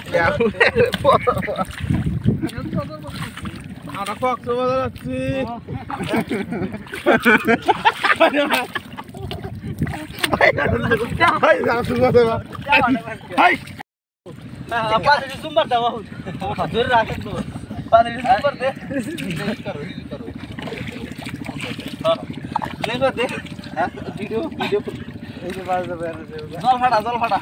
Kayak ada kok semua sih. Hai, langsung aja. Hai. Apa di sumber dah mau? Hadir rakyat tuh. Apa di sumber deh? Lengkap deh. Video. Ini bahasa baru. Jol fada. Jol fada.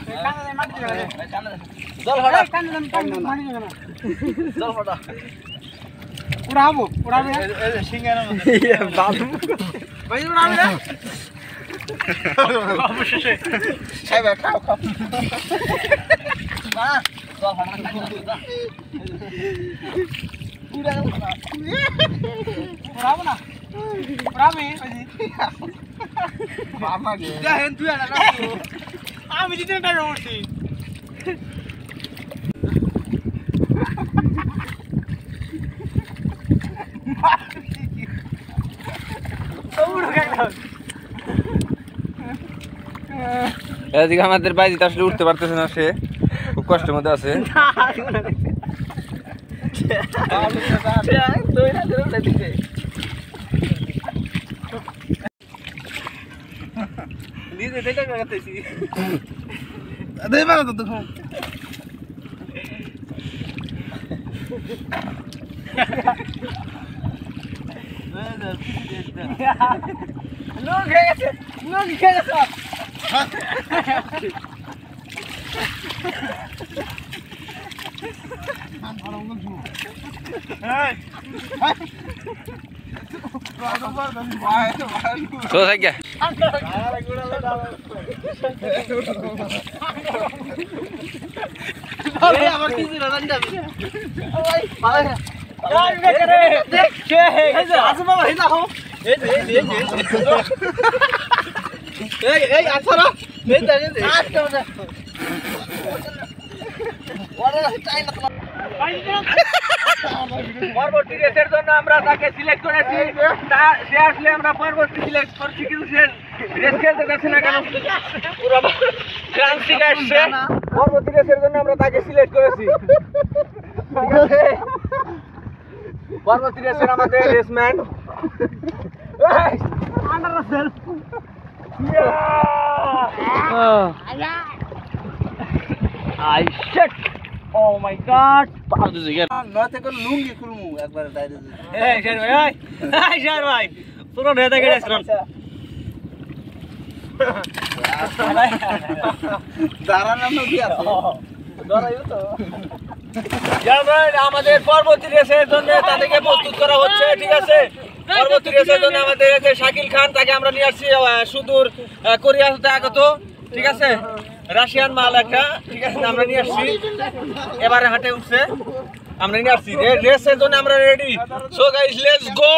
Jol fada. Udamu. Singa na. Iya, babu. Bhai udamu na. অবশ্যই খাইবা খাও না জল ফাটা উড়াবো না উড়াবে মামা গে দেখেন তুই না আমি দিতে টাকা উঠছি এদিকে আমাদের বাইরে আসলে উঠতে পারতেছে না, সে খুব কষ্টের মধ্যে আছে। So saja. আমার কিছু না জানি ওই ভাই দেখ কে হেজা আসবা ভাই না হো এই আছরা এই দাঁড়িয়ে আচ্ছা ওরে চাই না পরবর্তী রেসের জন্য আমরা তাকে সিলেক্ট করেছি, সে আসলে আমরা পরবর্তী সিলেক্ট করছি, কিন্তু সে রেস খেলতে যাচ্ছে না কেন, পুরো ফ্রান্স থেকে আসছে। পরবর্তী রেসের জন্য আমরা তাকে সিলেক্ট করেছি, ঠিক আছে? পরবর্তী রেসের আমাদের রেসম্যান Andre Russell. I shit, oh my god, পাও দিছে গেল নতে কোন লুঙ্গি খুলমু একবার ডাইরে এই শের ভাই, এই শের ভাই পুরো নেতা গেছে দাঁড়ানো কি আছে ধরাইও তো আমাদের পরবর্তী রেসের জন্য তাদেরকে প্রস্তুত করা হচ্ছে, ঠিক আছে? পরবর্তী রেসের জন্য আমাদের শাকিল খান, তাকে আমরা নিয়ে আসছি সুদূর কোরিয়া থেকে আগত, ঠিক আছে? রাশিয়ান মাল একটা, ঠিক আছে? আমরা নিয়ে আসছি, এবারে হাটে উঠছে, আমরা নিয়ে আসছি রেসের জন্য আমরা ready. So guys, let's go.